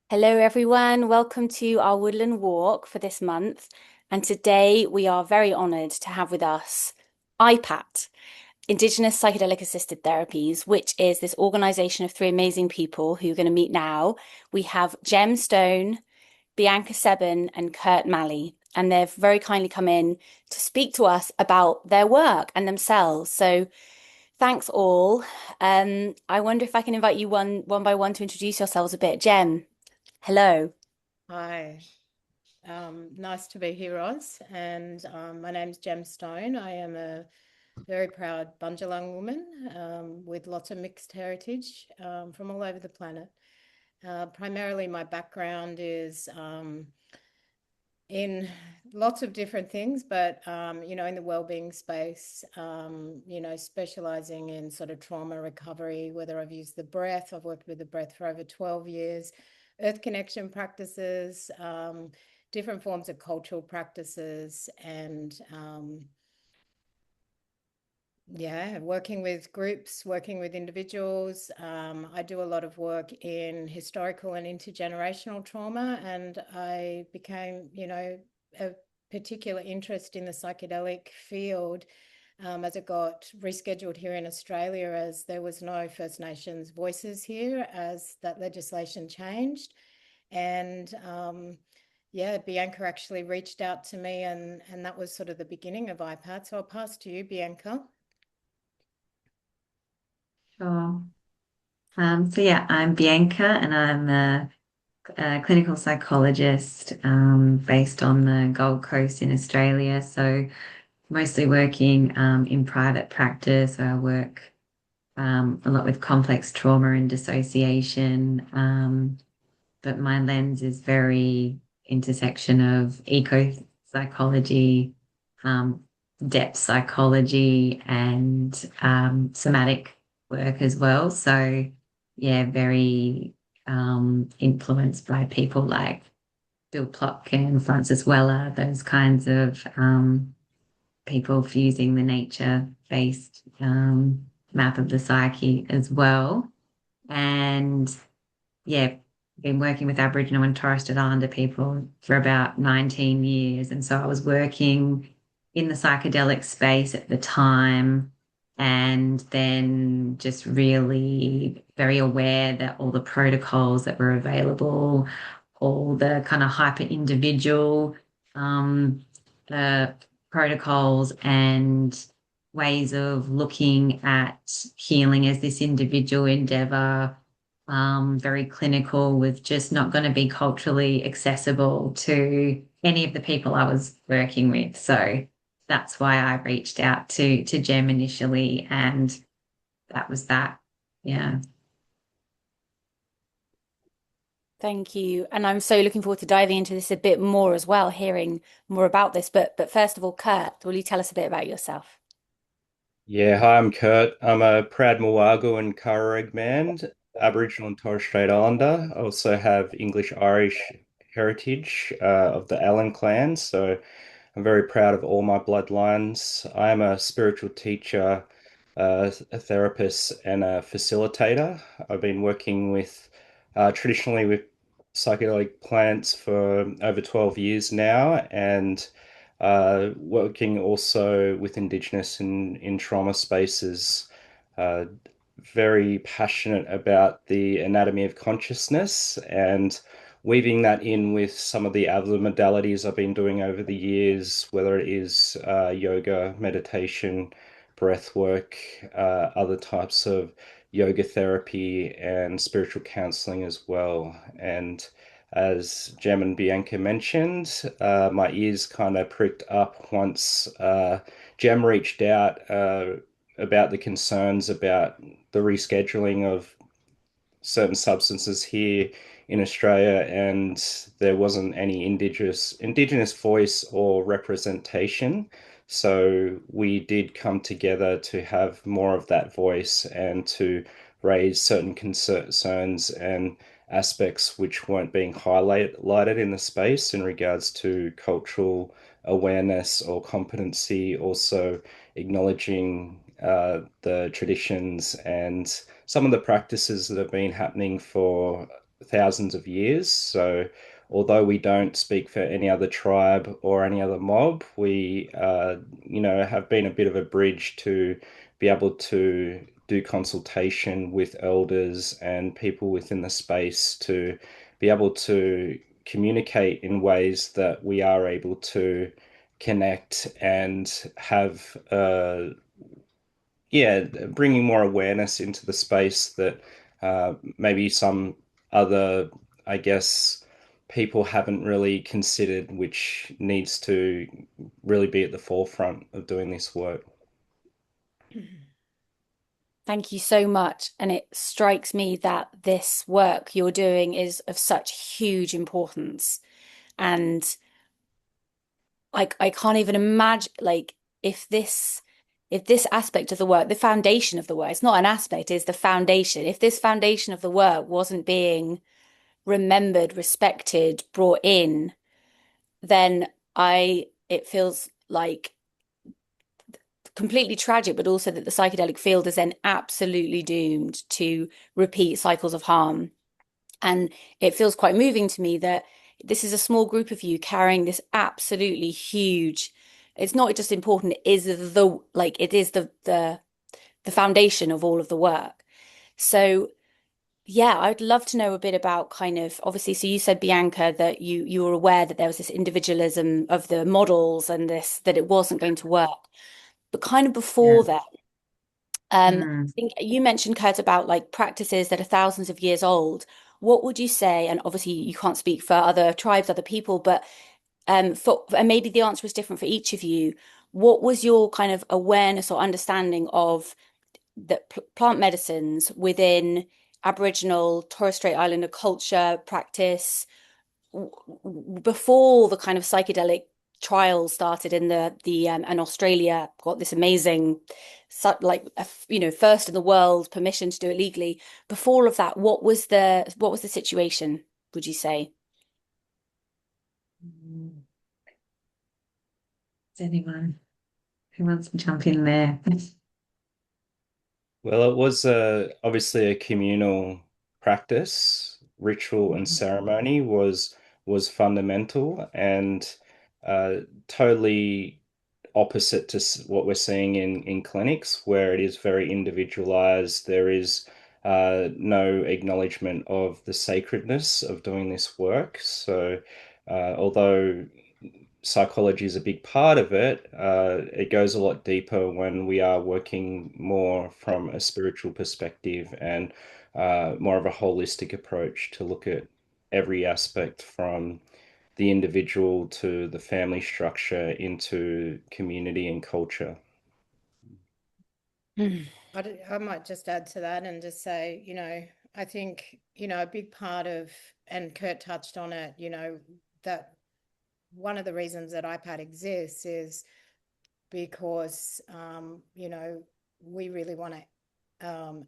Hello, everyone. Welcome to our woodland walk for this month. And today we are very honoured to have with us IPAT, Indigenous Psychedelic-Assisted Therapies, which is this organisation of three amazing people who you're going to meet now. We have Jem Stone, Bianca Seban, and Kurt Malley. And they've very kindly come in to speak to us about their work and themselves. So thanks all. I wonder if I can invite you one by one to introduce yourselves a bit. Jem, hello. Hi, nice to be here, Roz. And my name's Jem Stone. I am a very proud Bundjalung woman with lots of mixed heritage from all over the planet. Primarily, my background is in lots of different things, but in the wellbeing space, specializing in sort of trauma recovery, whether I've used the breath, I've worked with the breath for over 12 years, earth connection practices, different forms of cultural practices, and working with groups, working with individuals. I do a lot of work in historical and intergenerational trauma, and I became, a particular interest in the psychedelic field as it got rescheduled here in Australia, as there was no First Nations voices here as that legislation changed. And Bianca actually reached out to me, and that was sort of the beginning of IPAT. So I'll pass to you, Bianca. Sure. I'm Bianca, and I'm a clinical psychologist based on the Gold Coast in Australia. So mostly working in private practice. I work a lot with complex trauma and dissociation, but my lens is very intersection of eco psychology, um, depth psychology, and somatic work as well. So, yeah, very influenced by people like Bill Plotkin, Francis Weller, those kinds of people fusing the nature-based map of the psyche as well. And yeah, been working with Aboriginal and Torres Strait Islander people for about 19 years. And so I was working in the psychedelic space at the time, and then just really very aware that all the protocols that were available, all the kind of hyper individual um, uh, protocols and ways of looking at healing as this individual endeavor, very clinical, was just not going to be culturally accessible to any of the people I was working with. So that's why I reached out to Jem initially, and that was that. Yeah. Thank you. And I'm so looking forward to diving into this a bit more as well, hearing more about this. But first of all, Kurt, will you tell us a bit about yourself? Yeah, hi, I'm Kurt. I'm a proud Mawagu and Kararig man, Aboriginal and Torres Strait Islander. I also have English-Irish heritage of the Allen clan, so I'm very proud of all my bloodlines. I am a spiritual teacher, a therapist, and a facilitator. I've been working with traditionally with psychedelic plants for over 12 years now, and working also with Indigenous in trauma spaces. Uh, Very passionate about the anatomy of consciousness and weaving that in with some of the other modalities I've been doing over the years, whether it is yoga, meditation, breath work, other types of yoga therapy, and spiritual counseling as well. And as Jem and Bianca mentioned, my ears kind of pricked up once Jem reached out about the concerns about the rescheduling of certain substances here in Australia, and there wasn't any indigenous voice or representation. So we did come together to have more of that voice and to raise certain concerns and aspects which weren't being highlighted in the space in regards to cultural awareness or competency, also acknowledging the traditions and some of the practices that have been happening for thousands of years. So although we don't speak for any other tribe or any other mob, we, have been a bit of a bridge to be able to do consultation with elders and people within the space to be able to communicate in ways that we are able to connect and have bringing more awareness into the space that maybe some other, I guess, people haven't really considered, which needs to really be at the forefront of doing this work. Thank you so much. And it strikes me that this work you're doing is of such huge importance. And I can't even imagine if this if this aspect of the work, the foundation of the work, it's not an aspect, it's the foundation. If this foundation of the work wasn't being remembered, respected, brought in, then it feels like completely tragic, but also that the psychedelic field is then absolutely doomed to repeat cycles of harm. And it feels quite moving to me that this is a small group of you carrying this absolutely huge, it's not just important, it is the foundation of all of the work. So yeah, I'd love to know a bit about kind of obviously, so you said, Bianca, that you were aware that there was this individualism of the models and this that it wasn't going to work. But kind of Yeah. before that, I Mm. think you mentioned, Kurt, about like practices that are thousands of years old. What would you say? And obviously, you can't speak for other tribes, other people, but and maybe the answer was different for each of you. What was your kind of awareness or understanding of the plant medicines within Aboriginal Torres Strait Islander culture, practice, before the kind of psychedelic trials started in the and Australia got this amazing first in the world permission to do it legally. Before all of that, what was the situation, would you say? Mm. Is anyone who wants to jump in there? Well, it was obviously a communal practice. Ritual and ceremony was fundamental and uh, totally opposite to what we're seeing in clinics, where it is very individualized. There is no acknowledgement of the sacredness of doing this work. So, although psychology is a big part of it, it goes a lot deeper when we are working more from a spiritual perspective and more of a holistic approach to look at every aspect from the individual to the family structure into community and culture. Mm. I might just add to that and just say, I think, a big part of, and Kurt touched on it, that one of the reasons that IPAT exists is because, we really want to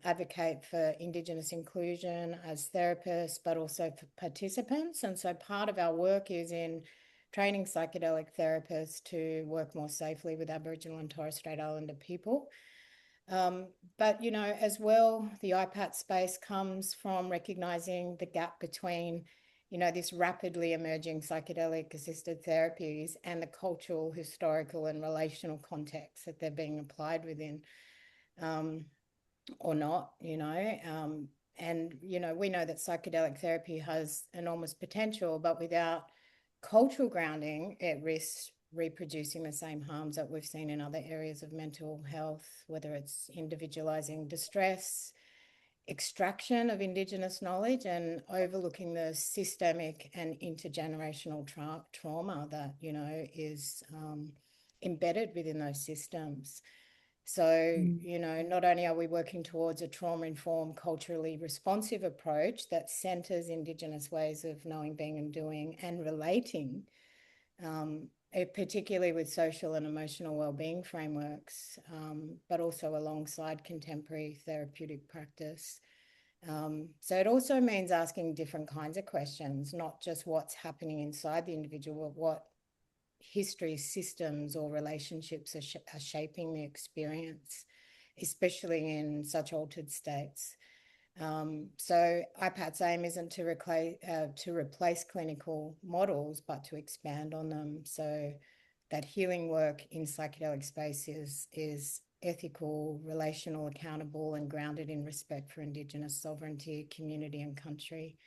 advocate for Indigenous inclusion as therapists, but also for participants. And so part of our work is in training psychedelic therapists to work more safely with Aboriginal and Torres Strait Islander people. But, as well, the IPAT space comes from recognizing the gap between, this rapidly emerging psychedelic-assisted therapies and the cultural, historical, and relational context that they're being applied within, or not, and, we know that psychedelic therapy has enormous potential, but without cultural grounding, it risks reproducing the same harms that we've seen in other areas of mental health, whether it's individualizing distress, extraction of Indigenous knowledge, and overlooking the systemic and intergenerational trauma that, is embedded within those systems. So, not only are we working towards a trauma-informed, culturally responsive approach that centers Indigenous ways of knowing, being, and doing and relating, particularly with social and emotional well-being frameworks, but also alongside contemporary therapeutic practice. So it also means asking different kinds of questions, not just what's happening inside the individual, but what history, systems, or relationships are shaping the experience, especially in such altered states. So IPAT's aim isn't to replace clinical models, but to expand on them. So that healing work in psychedelic space is ethical, relational, accountable, and grounded in respect for Indigenous sovereignty, community, and country.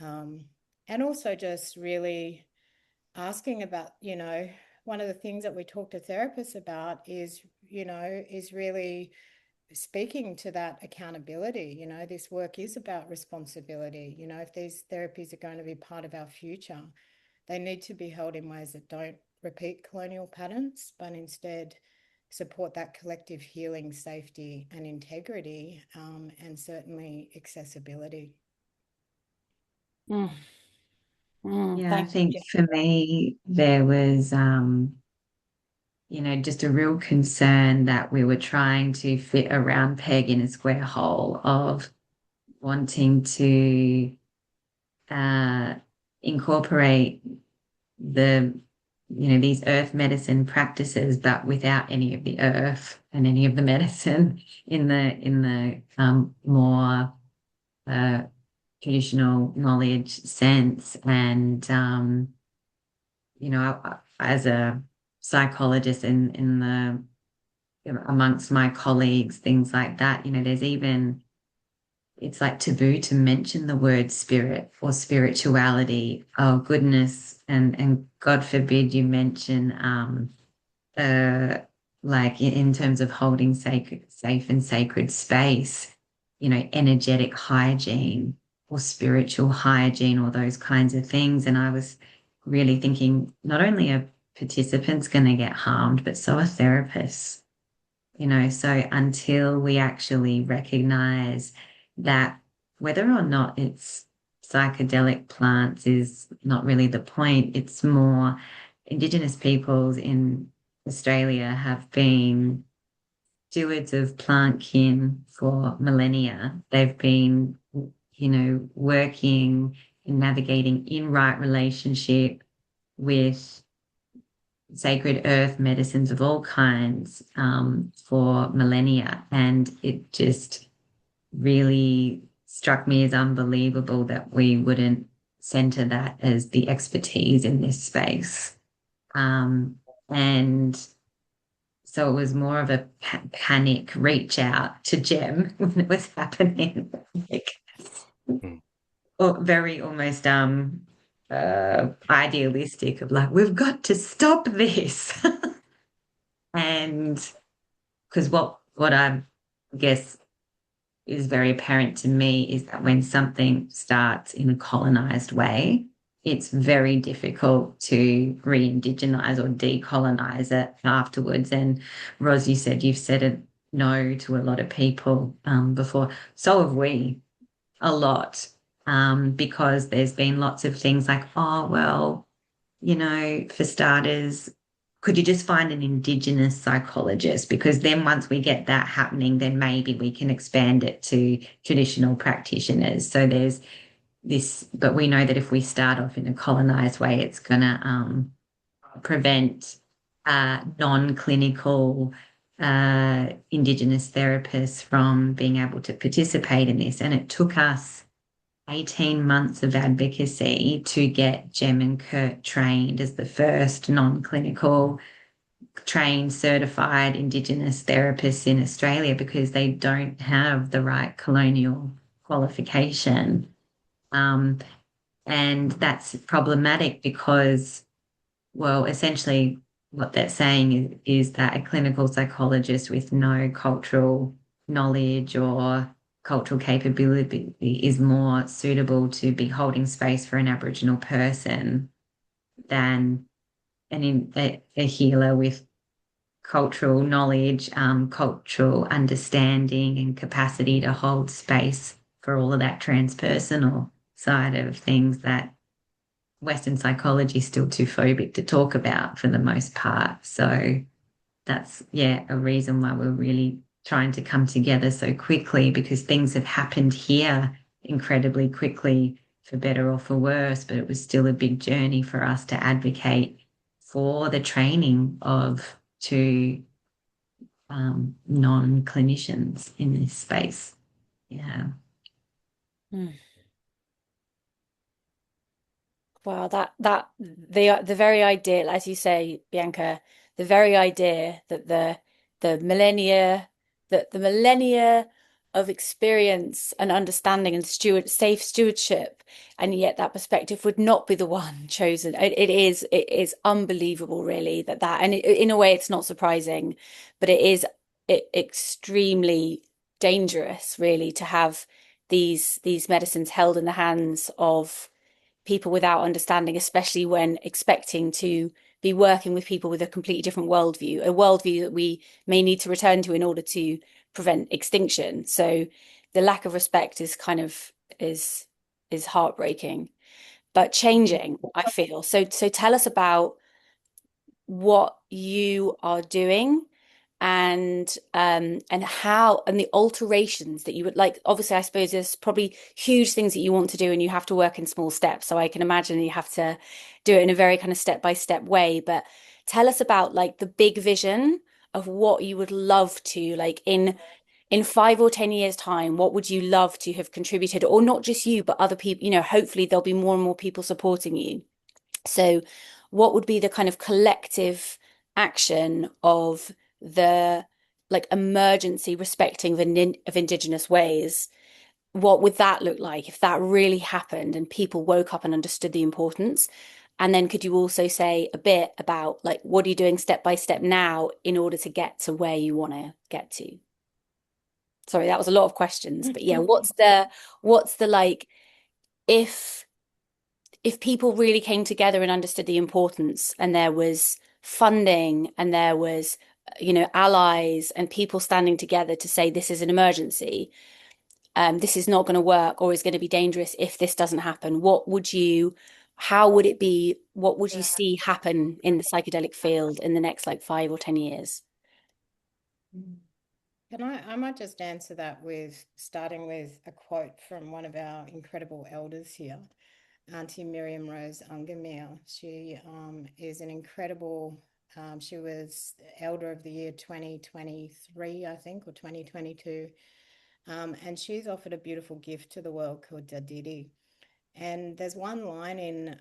And also just really asking about, one of the things that we talk to therapists about is really speaking to that accountability. This work is about responsibility. If these therapies are going to be part of our future, they need to be held in ways that don't repeat colonial patterns, but instead support that collective healing, safety, and integrity, and certainly accessibility. Mm. Yeah, I Thank think you. for me, there was, just a real concern that we were trying to fit a round peg in a square hole of wanting to incorporate these earth medicine practices, but without any of the earth and any of the medicine in the more traditional knowledge sense. And as a psychologist in the amongst my colleagues, things like that, it's like taboo to mention the word spirit or spirituality. Oh goodness, and God forbid you mention like in terms of holding safe and sacred space, energetic hygiene or spiritual hygiene or those kinds of things. And I was really thinking not only are participants going to get harmed, but so are therapists. So until we actually recognize that whether or not it's psychedelic plants is not really the point, it's more Indigenous peoples in Australia have been stewards of plant kin for millennia. They've been, working and navigating in right relationship with sacred earth medicines of all kinds for millennia. And it just really struck me as unbelievable that we wouldn't center that as the expertise in this space. And so it was more of a panic reach out to Gem when it was happening. Or very almost idealistic of like, we've got to stop this. And because what I guess is very apparent to me is that when something starts in a colonized way, it's very difficult to re-indigenize or decolonize it afterwards. And Ros, you said you've said a no to a lot of people before. So have we, a lot, because there's been lots of things like, oh, well, for starters, could you just find an Indigenous psychologist? Because then once we get that happening, then maybe we can expand it to traditional practitioners. So there's this, but we know that if we start off in a colonized way, it's going to prevent non-clinical Indigenous therapists from being able to participate in this. And it took us 18 months of advocacy to get Gem and Kurt trained as the first non-clinical trained certified Indigenous therapists in Australia, because they don't have the right colonial qualification. And that's problematic because, well, essentially what they're saying is that a clinical psychologist with no cultural knowledge or cultural capability is more suitable to be holding space for an Aboriginal person than a healer with cultural knowledge, cultural understanding and capacity to hold space for all of that transpersonal side of things that Western psychology is still too phobic to talk about for the most part. So that's, a reason why we're really trying to come together so quickly, because things have happened here incredibly quickly, for better or for worse, but it was still a big journey for us to advocate for the training of two non-clinicians in this space. Yeah. Mm. Wow, the very idea, as you say, Bianca, the very idea that the millennia that the millennia of experience and understanding and safe stewardship, and yet that perspective would not be the one chosen. It is unbelievable, really, and in a way it's not surprising, but extremely dangerous, really, to have these medicines held in the hands of people without understanding, especially when expecting to be working with people with a completely different worldview, a worldview that we may need to return to in order to prevent extinction. So the lack of respect is heartbreaking, but changing, I feel. So tell us about what you are doing and how and the alterations that you would like. Obviously, I suppose there's probably huge things that you want to do and you have to work in small steps, so I can imagine you have to do it in a very kind of step by step way. But tell us about like the big vision of what you would love to, like, in 5 or 10 years time, what would you love to have contributed, or not just you but other people, hopefully there'll be more and more people supporting you. So what would be the kind of collective action of the like emergency respecting of Indigenous ways? What would that look like if that really happened and people woke up and understood the importance? And then could you also say a bit about like what are you doing step by step now in order to get to where you want to get to? Sorry, that was a lot of questions, but yeah, what's the like if if people really came together and understood the importance and there was funding and there was allies and people standing together to say this is an emergency, this is not going to work or is going to be dangerous if this doesn't happen, how would it be, what would you see happen in the psychedelic field in the next like 5 or 10 years? I might just answer that with starting with a quote from one of our incredible elders here, Auntie Miriam Rose Ungermere. She is an incredible, she was Elder of the Year 2023, I think, or 2022. And she's offered a beautiful gift to the world called Dadidi. And there's one line in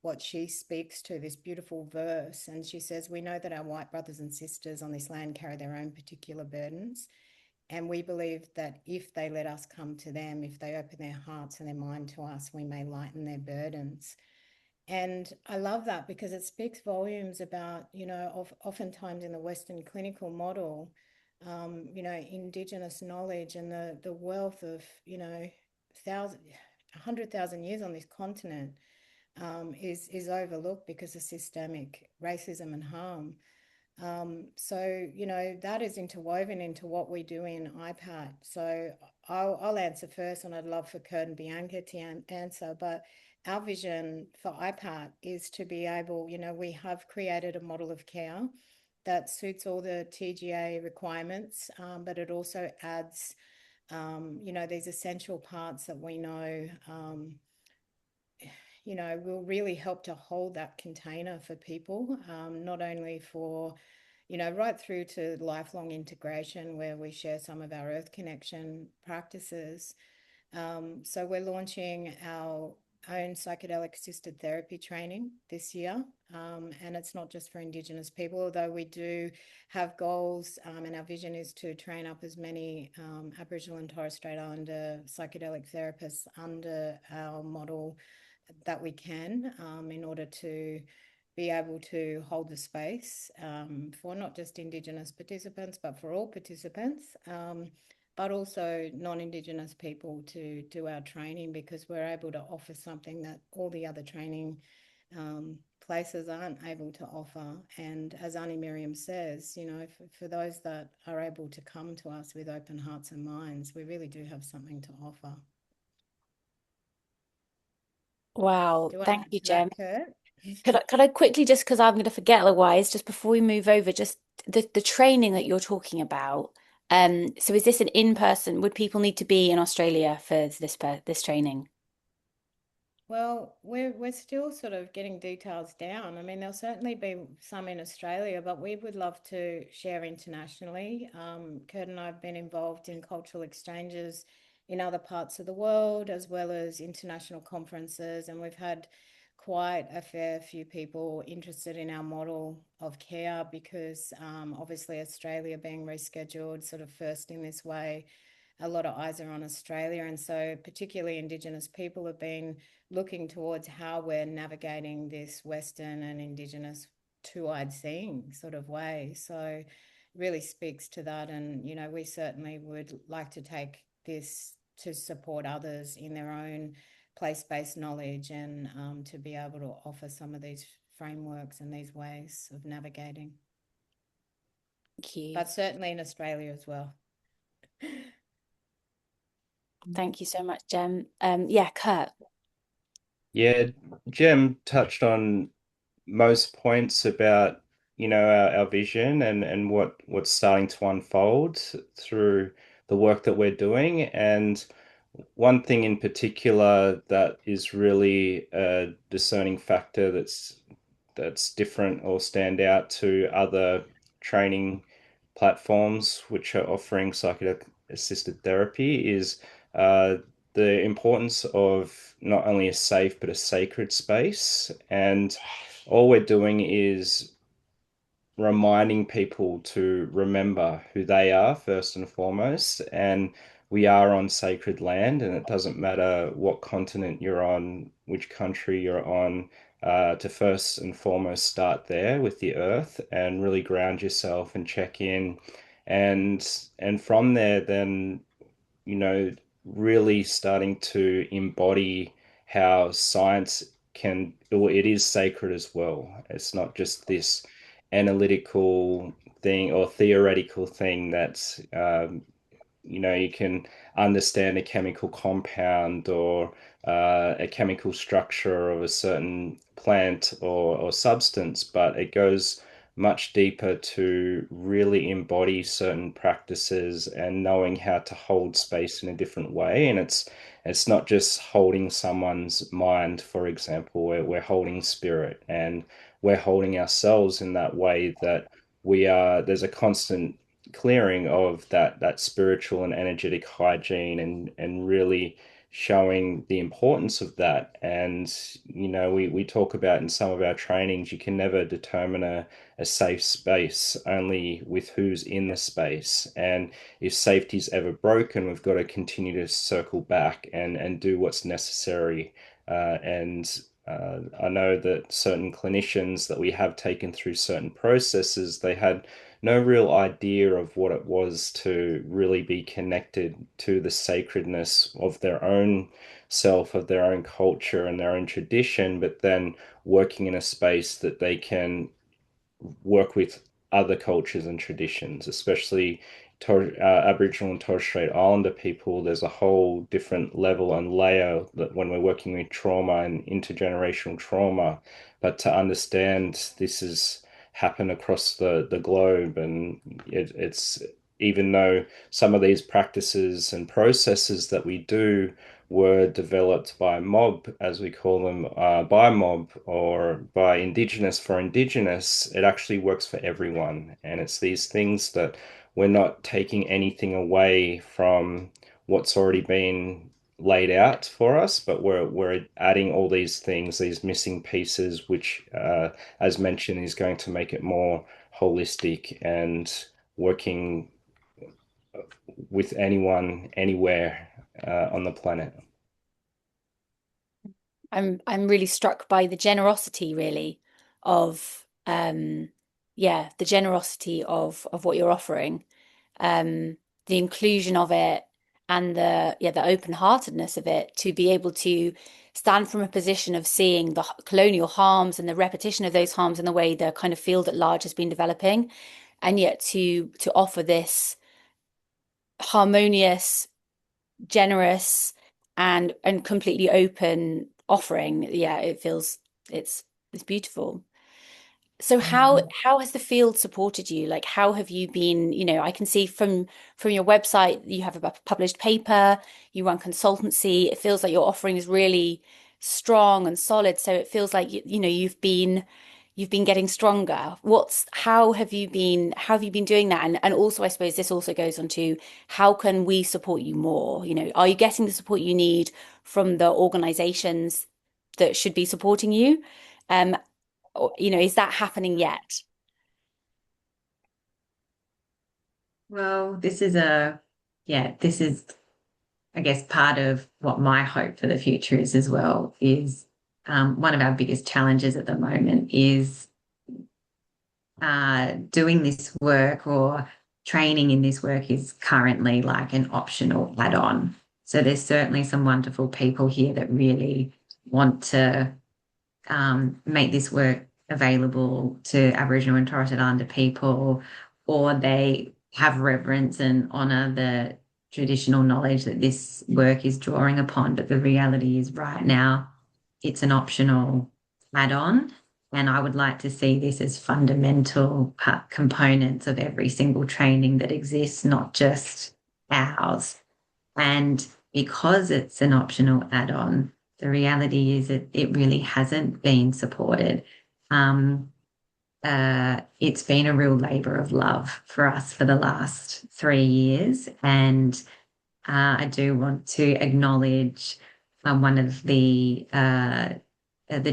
what she speaks to, this beautiful verse, and she says, "We know that our white brothers and sisters on this land carry their own particular burdens. And we believe that if they let us come to them, if they open their hearts and their mind to us, we may lighten their burdens." And I love that because it speaks volumes about, oftentimes in the Western clinical model, Indigenous knowledge and the wealth of, 100,000 years on this continent is overlooked because of systemic racism and harm. So, that is interwoven into what we do in IPAT. So I'll answer first, and I'd love for Kurt and Bianca to answer. But our vision for IPAT is to be able, we have created a model of care that suits all the TGA requirements, but it also adds, these essential parts that we know will really help to hold that container for people, not only for, right through to lifelong integration where we share some of our earth connection practices. So we're launching our own psychedelic-assisted therapy training this year. And it's not just for Indigenous people, although we do have goals, and our vision is to train up as many Aboriginal and Torres Strait Islander psychedelic therapists under our model that we can, in order to be able to hold the space for not just Indigenous participants, but for all participants, but also non-Indigenous people to do our training, because we're able to offer something that all the other training places aren't able to offer. And as Auntie Miriam says, for those that are able to come to us with open hearts and minds, we really do have something to offer. Wow, Do you want thank to you, answer Jem. that, Kurt? Could I quickly, just because I'm going to forget otherwise, just before we move over, just the training that you're talking about. So is this an in-person? Would people need to be in Australia for this training? Well, we're still sort of getting details down. I mean, there'll certainly be some in Australia, but we would love to share internationally. Kurt and I have been involved in cultural exchanges in other parts of the world, as well as international conferences. And we've had quite a fair few people interested in our model of care because obviously Australia being rescheduled sort of first in this way, a lot of eyes are on Australia. And so particularly Indigenous people have been looking towards how we're navigating this Western and Indigenous two-eyed seeing sort of way. So it really speaks to that. And, you know, we certainly would like to take this to support others in their own place-based knowledge and to be able to offer some of these frameworks and these ways of navigating. Thank you. But certainly in Australia as well. Thank you so much, Jem. Yeah, Kurt. Yeah, Jem touched on most points about, our vision and what's starting to unfold through the work that we're doing. And one thing in particular that is really a discerning factor that's different or stand out to other training platforms which are offering psychedelic assisted therapy is uh, the importance of not only a safe but a sacred space. And all we're doing is reminding people to remember who they are first and foremost. And we are on sacred land, and it doesn't matter what continent you're on, which country you're on, to first and foremost start there with the earth and really ground yourself and check in. And from there, then really starting to embody how science well, it is sacred as well. It's not just this analytical thing or theoretical thing that's you can understand a chemical compound or a chemical structure of a certain plant or substance, but it goes much deeper to really embody certain practices and knowing how to hold space in a different way. And it's not just holding someone's mind, for example, we're holding spirit and we're holding ourselves in that way that there's a constant clearing of that spiritual and energetic hygiene and really showing the importance of that. And we talk about in some of our trainings, you can never determine a safe space, only with who's in the space. And if safety's ever broken, we've got to continue to circle back and do what's necessary. And I know that certain clinicians that we have taken through certain processes, they had no real idea of what it was to really be connected to the sacredness of their own self, of their own culture and their own tradition, but then working in a space that they can work with other cultures and traditions, especially Aboriginal and Torres Strait Islander people. There's a whole different level and layer that when we're working with trauma and intergenerational trauma, but to understand this is happen across the globe, and it's even though some of these practices and processes that we do were developed by mob, as we call them, by mob or by Indigenous for Indigenous, it actually works for everyone. And it's these things that we're not taking anything away from what's already been laid out for us, but we're adding all these things, these missing pieces, which, as mentioned, is going to make it more holistic and working with anyone, anywhere, on the planet. I'm really struck by the generosity really of the generosity of what you're offering, the inclusion of it and the open-heartedness of it to be able to stand from a position of seeing the colonial harms and the repetition of those harms in the way the kind of field at large has been developing, and yet to offer this harmonious, generous and completely open offering. Yeah, it's beautiful. So how has the field supported you? Like how have you been, I can see from your website you have a published paper, you run consultancy. It feels like your offering is really strong and solid. So it feels like you've been you've been getting stronger. How have you been doing that? And also, I suppose this also goes on to how can we support you more? You know, are you getting the support you need from the organizations that should be supporting you? Or, you know, is that happening yet? Well, this is, I guess, part of what my hope for the future is as well, is one of our biggest challenges at the moment is doing this work or training in this work is currently like an optional add-on. So there's certainly some wonderful people here that really want to make this work available to Aboriginal and Torres Strait Islander people, or they have reverence and honour the traditional knowledge that this work is drawing upon. But the reality is right now, it's an optional add-on. And I would like to see this as fundamental components of every single training that exists, not just ours. And because it's an optional add-on, the reality is that it really hasn't been supported. It's been a real labour of love for us for the last 3 years. And I do want to acknowledge one of the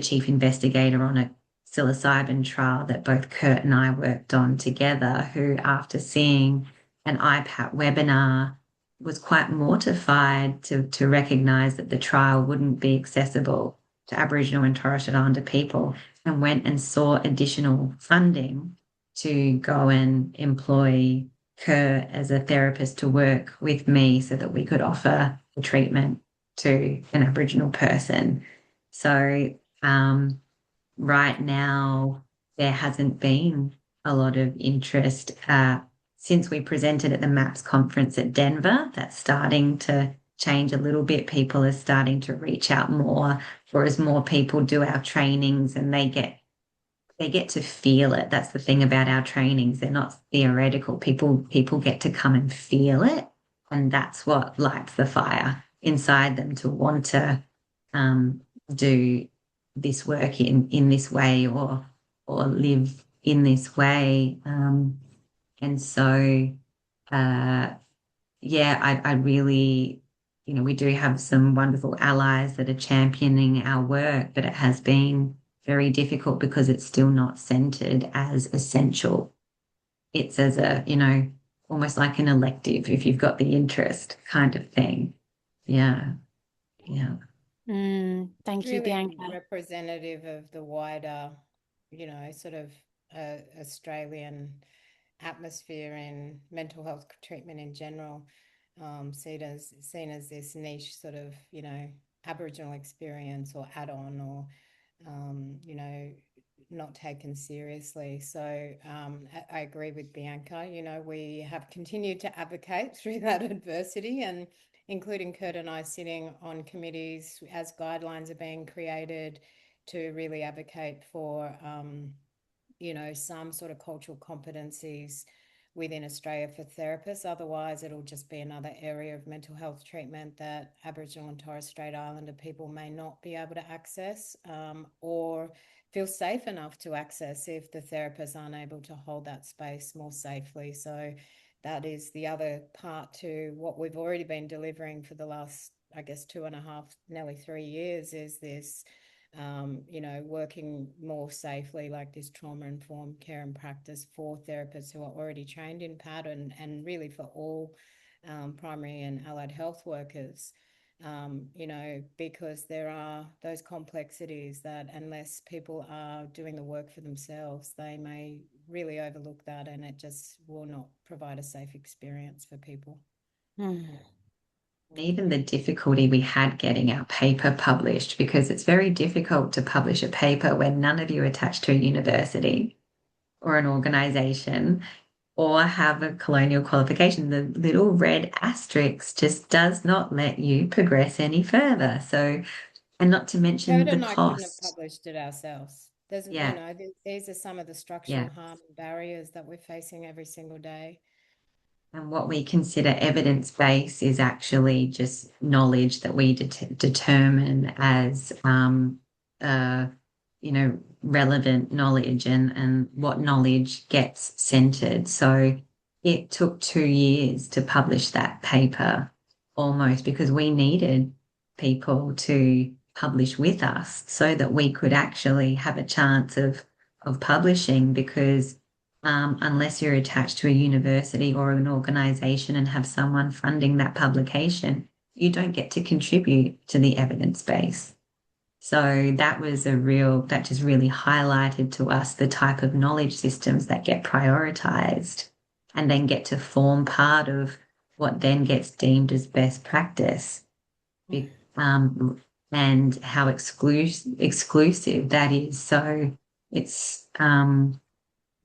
chief investigator on a psilocybin trial that both Kurt and I worked on together, who, after seeing an IPAT webinar, was quite mortified to recognise that the trial wouldn't be accessible to Aboriginal and Torres Strait Islander people, and went and sought additional funding to go and employ Kurt as a therapist to work with me so that we could offer the treatment to an Aboriginal person. So right now, there hasn't been a lot of interest. Since we presented at the MAPS conference at Denver, that's starting to change a little bit. People are starting to reach out more, or as more people do our trainings and they get to feel it. That's the thing about our trainings. They're not theoretical. People get to come and feel it. And that's what lights the fire inside them to want to do this work in this way or live in this way. And so, I really, we do have some wonderful allies that are championing our work, but it has been very difficult because it's still not centered as essential. It's as a, almost like an elective if you've got the interest kind of thing. Yeah. Yeah. Thank you, Really Bianca. representative of the wider, sort of Australian atmosphere in mental health treatment in general, seen as this niche sort of, Aboriginal experience or add-on or, not taken seriously. So I agree with Bianca. We have continued to advocate through that adversity, and including Kurt and I sitting on committees as guidelines are being created to really advocate for, some sort of cultural competencies within Australia for therapists. Otherwise, it'll just be another area of mental health treatment that Aboriginal and Torres Strait Islander people may not be able to access or feel safe enough to access if the therapists aren't able to hold that space more safely. So that is the other part to what we've already been delivering for the last, I guess, 2.5, nearly 3 years, is this working more safely, like this trauma-informed care and practice for therapists who are already trained in PAT, and really for all primary and allied health workers, because there are those complexities that unless people are doing the work for themselves, they may really overlook that, and it just will not provide a safe experience for people. Even the difficulty we had getting our paper published, because it's very difficult to publish a paper when none of you are attached to a university or an organisation or have a colonial qualification. The little red asterisk just does not let you progress any further. So, and not to mention Kurt the and I couldn't have cost. published it ourselves. There's, Yeah, these are some of the structural yeah. harm and barriers that we're facing every single day. And what we consider evidence-based is actually just knowledge that we determine as relevant knowledge and what knowledge gets centered. So it took 2 years to publish that paper almost because we needed people to publish with us so that we could actually have a chance of publishing because unless you're attached to a university or an organization and have someone funding that publication, you don't get to contribute to the evidence base. So that just really highlighted to us the type of knowledge systems that get prioritized and then get to form part of what then gets deemed as best practice. And how exclusive that is. So it's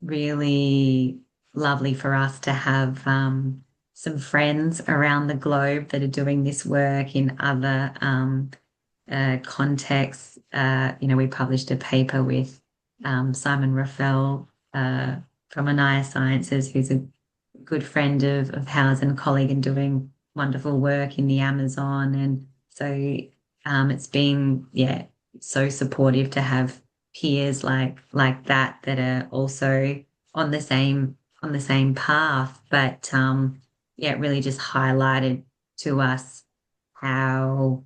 really lovely for us to have some friends around the globe that are doing this work in other contexts. We published a paper with Simon Raphael from Anaya Sciences, who's a good friend of ours and colleague and doing wonderful work in the Amazon. And so it's been, so supportive to have peers like that are also on the same path. But it really just highlighted to us how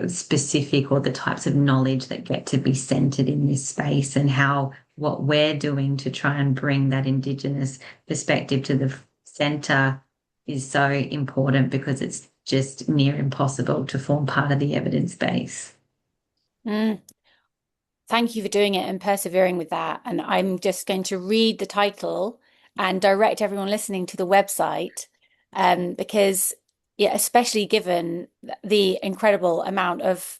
specific or the types of knowledge that get to be centered in this space and how what we're doing to try and bring that Indigenous perspective to the center is so important because it's just near impossible to form part of the evidence base. Thank you for doing it and persevering with that. And I'm just going to read the title and direct everyone listening to the website because, especially given the incredible amount of,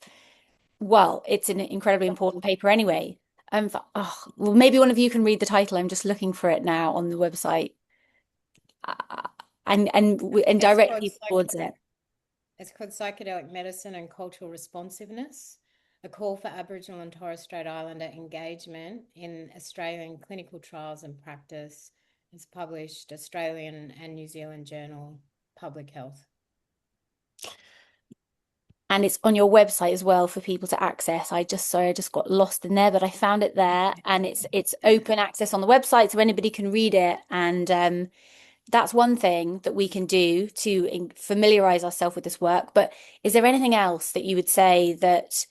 well, it's an incredibly important paper anyway. Well, maybe one of you can read the title. I'm just looking for it now on the website and direct people towards it. It's called Psychedelic Medicine and Cultural Responsiveness, a call for Aboriginal and Torres Strait Islander engagement in Australian clinical trials and practice. It's published Australian and New Zealand Journal, Public Health. And it's on your website as well for people to access. I just got lost in there, but I found it there, and it's open access on the website, so anybody can read it. And that's one thing that we can do to familiarize ourselves with this work. But is there anything else that you would say that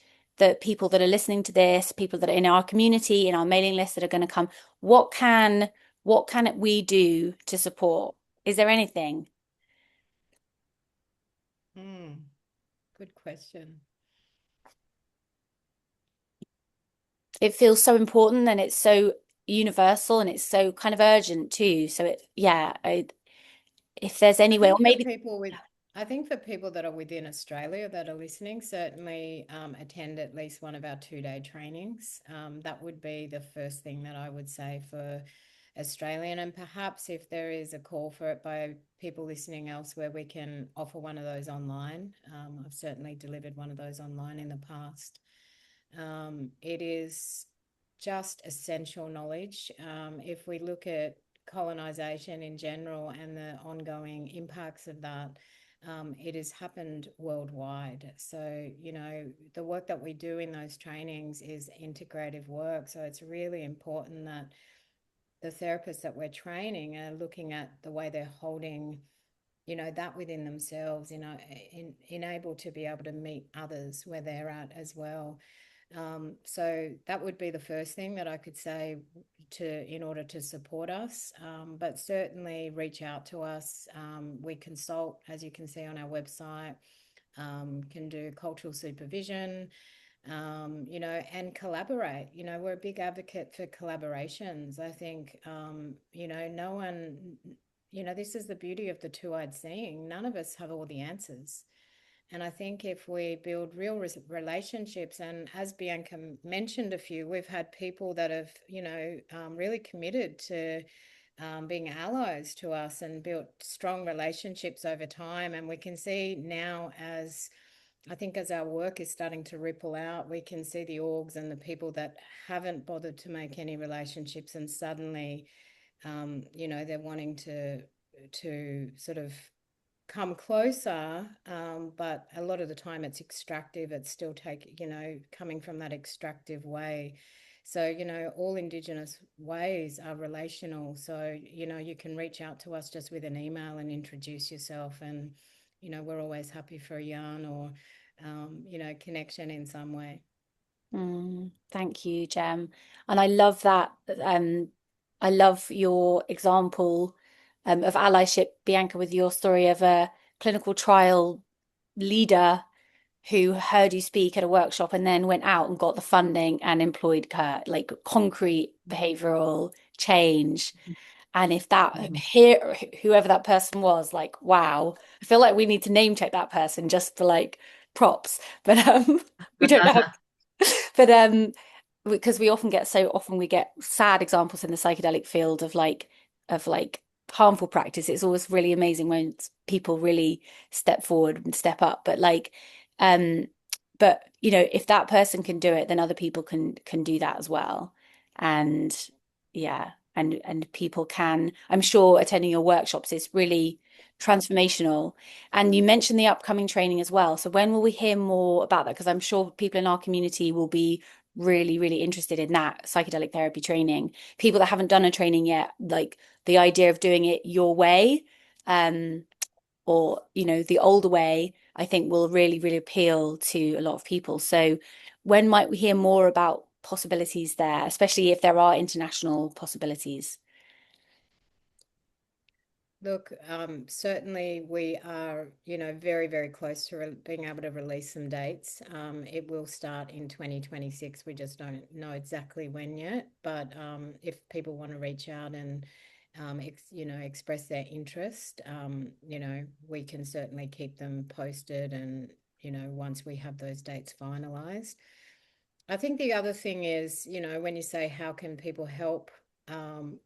people that are listening to this, people that are in our community, in our mailing list that are going to come, what can we do to support? Is there anything? Good question. It feels so important and it's so universal and it's so kind of urgent too. So if there's any way, or maybe I think for people that are within Australia that are listening, certainly attend at least one of our 2-day trainings. That would be the first thing that I would say for Australian, and perhaps if there is a call for it by people listening elsewhere, we can offer one of those online. I've certainly delivered one of those online in the past. It is just essential knowledge. If we look at colonization in general and the ongoing impacts of that, it has happened worldwide. So, the work that we do in those trainings is integrative work. So it's really important that the therapists that we're training are looking at the way they're holding, that within themselves, able to be able to meet others where they're at as well. So that would be the first thing that I could say in order to support us, but certainly reach out to us. We consult, as you can see on our website, can do cultural supervision, and collaborate. We're a big advocate for collaborations. I think, no one, this is the beauty of the two-eyed seeing. None of us have all the answers. And I think if we build real relationships, and as Bianca mentioned a few, we've had people that have, really committed to being allies to us and built strong relationships over time. And we can see now as our work is starting to ripple out, we can see the orgs and the people that haven't bothered to make any relationships, and suddenly, they're wanting to sort of come closer, but a lot of the time it's extractive. It's still coming from that extractive way. So, all Indigenous ways are relational. So, you can reach out to us just with an email and introduce yourself. And, we're always happy for a yarn or, connection in some way. Thank you, Jem. And I love that. I love your example of allyship, Bianca, with your story of a clinical trial leader who heard you speak at a workshop and then went out and got the funding and employed Kurt, like concrete behavioral change. And if that here, whoever that person was, like, wow, I feel like we need to name check that person just for like props. But we don't know. But because we often get we get sad examples in the psychedelic field of like harmful practice. It's always really amazing when people really step forward and step up. But like but if that person can do it, then other people can do that as well. And yeah, and people can, I'm sure attending your workshops is really transformational. And you mentioned the upcoming training as well. So when will we hear more about that? Because I'm sure people in our community will be really, really interested in that psychedelic therapy training. People that haven't done a training yet, like the idea of doing it your way, um, or the older way, I think will really, really appeal to a lot of people. So when might we hear more about possibilities there, especially if there are international possibilities? Look, certainly we are, very, very close to being able to release some dates. It will start in 2026. We just don't know exactly when yet. But if people want to reach out and, express their interest, we can certainly keep them posted. And, once we have those dates finalized. I think the other thing is, when you say how can people help,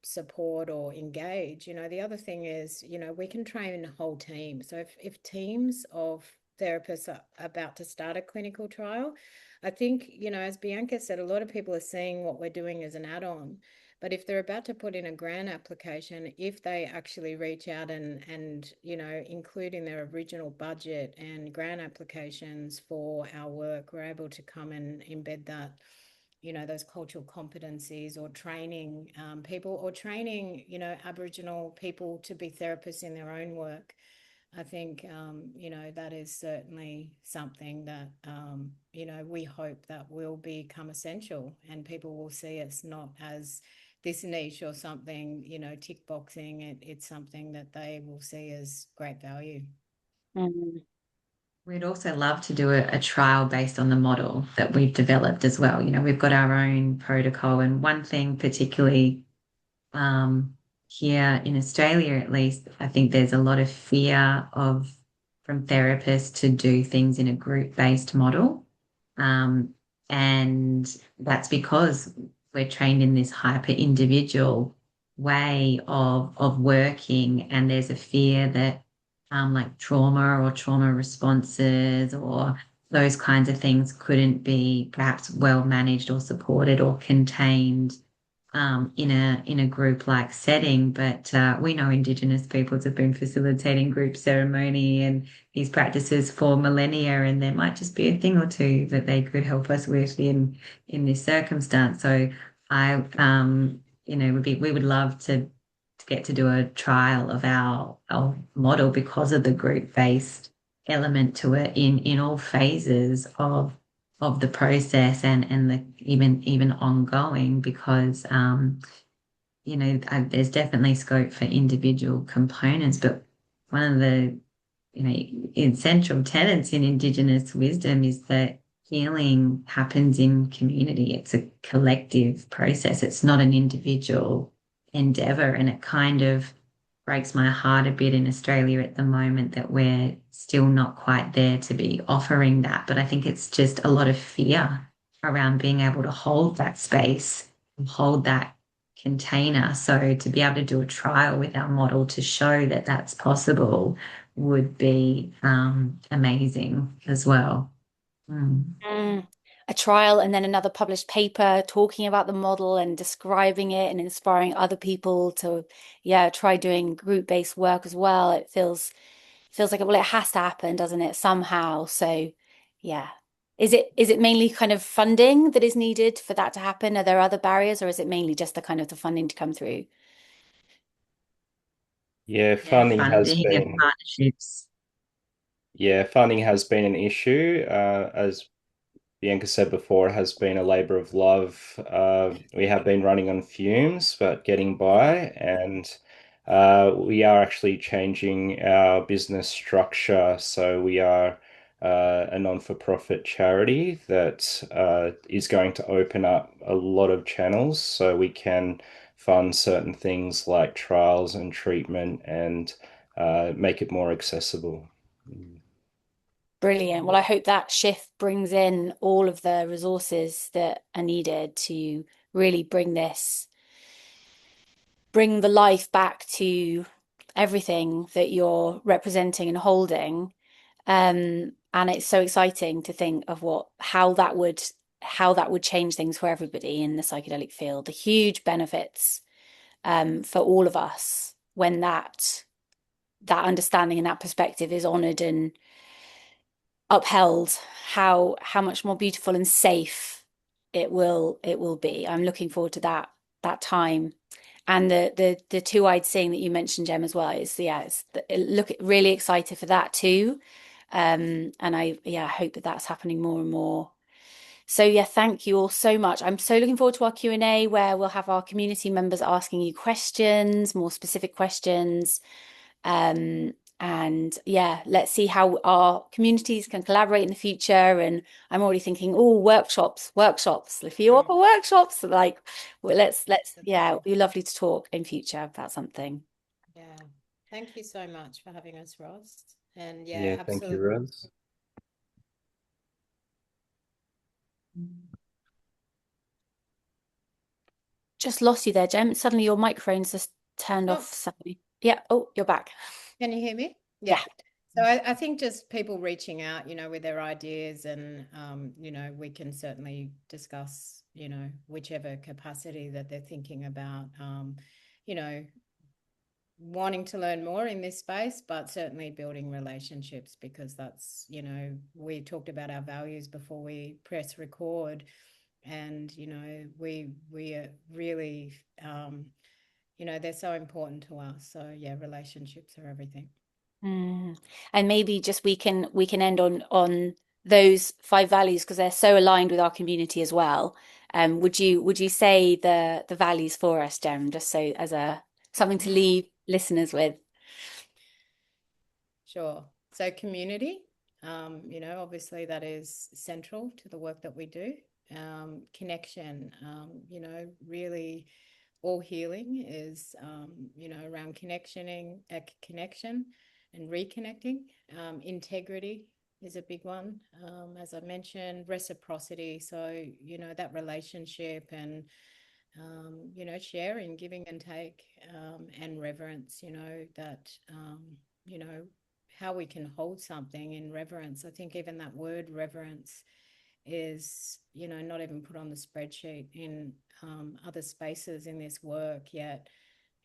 support or engage, the other thing is, we can train a whole team. So if teams of therapists are about to start a clinical trial, I think, as Bianca said, a lot of people are seeing what we're doing as an add-on. But if they're about to put in a grant application, if they actually reach out and include in their original budget and grant applications for our work, we're able to come and embed that, those cultural competencies or training people or training, Aboriginal people to be therapists in their own work. I think, that is certainly something that, we hope that will become essential and people will see us not as this niche or something, tick boxing. It's something that they will see as great value. Mm. We'd also love to do a trial based on the model that we've developed as well. We've got our own protocol, and one thing particularly here in Australia, at least, I think there's a lot of fear from therapists to do things in a group-based model. And that's because we're trained in this hyper individual way of working, and there's a fear that like trauma or trauma responses or those kinds of things couldn't be perhaps well managed or supported or contained in a group like setting. But we know Indigenous peoples have been facilitating group ceremony and these practices for millennia, and there might just be a thing or two that they could help us with in this circumstance. So we would love to get to do a trial of our model because of the group-based element to it in all phases of the process and the even ongoing, because there's definitely scope for individual components, but one of the essential tenets in Indigenous wisdom is that healing happens in community. It's a collective process. It's not an individual endeavor, and it kind of breaks my heart a bit in Australia at the moment that we're still not quite there to be offering that. But I think it's just a lot of fear around being able to hold that space and hold that container. So to be able to do a trial with our model to show that that's possible would be amazing as well. Mm. A trial and then another published paper talking about the model and describing it and inspiring other people to, yeah, try doing group-based work as well. It feels feels like, well, it has to happen, doesn't it, somehow? So, yeah. Is it mainly kind of funding that is needed for that to happen? Are there other barriers, or is it mainly just the kind of the funding to come through? Yeah, Yeah, funding and partnerships. funding has been an issue. As Bianca said before, it has been a labor of love. We have been running on fumes, but getting by, and we are actually changing our business structure. So we are a non-for-profit charity that is going to open up a lot of channels so we can fund certain things like trials and treatment and make it more accessible. Brilliant. Well, I hope that shift brings in all of the resources that are needed to really bring the life back to everything that you're representing and holding. And it's so exciting to think of how that would change things for everybody in the psychedelic field. The huge benefits for all of us when that understanding and that perspective is honored and upheld, how much more beautiful and safe it will be. I'm looking forward to that time. And the two-eyed seeing that you mentioned, Jem, as well, is look really excited for that too. And I hope that that's happening more and more. So yeah, thank you all so much. I'm so looking forward to our Q&A where we'll have our community members asking you questions, more specific questions. And yeah, let's see how our communities can collaborate in the future. And I'm already thinking, oh, workshops. If you offer workshops, like, well, yeah, it'd be lovely to talk in future about something. Yeah. Thank you so much for having us, Ross. And yeah, Yeah, thank you, absolutely. Rose. Just lost you there, Jem. Suddenly your microphone's just turned off suddenly. Yeah. Oh, you're back. Can you hear me? Yeah. So I think just people reaching out, with their ideas and, we can certainly discuss, whichever capacity that they're thinking about, you know, wanting to learn more in this space, but certainly building relationships because that's, we talked about our values before we press record and, we are really, they're so important to us. So yeah, relationships are everything. And maybe just we can end on those 5 values because they're so aligned with our community as well. Would you say the values for us, Jem, just so as something to leave listeners with? Sure. So community, obviously that is central to the work that we do. Connection, really all healing is, around connection and reconnecting. Integrity is a big one. As I mentioned, reciprocity. So, that relationship and, sharing, giving and take, and reverence, that, how we can hold something in reverence. I think even that word reverence is, not even put on the spreadsheet in other spaces in this work yet.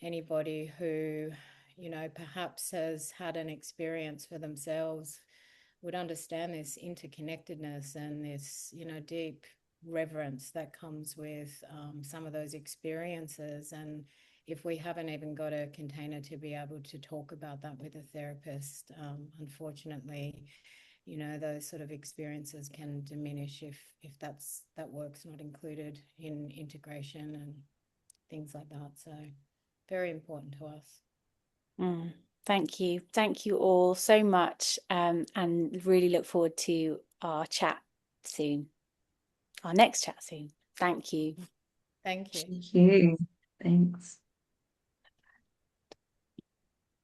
Anybody who, perhaps has had an experience for themselves would understand this interconnectedness and this, deep reverence that comes with some of those experiences. And if we haven't even got a container to be able to talk about that with a therapist, unfortunately, those sort of experiences can diminish if that work's not included in integration and things like that. So very important to us. Thank you all so much, and really look forward to our next chat soon. Thank you. Thank you. Thank you. Thanks.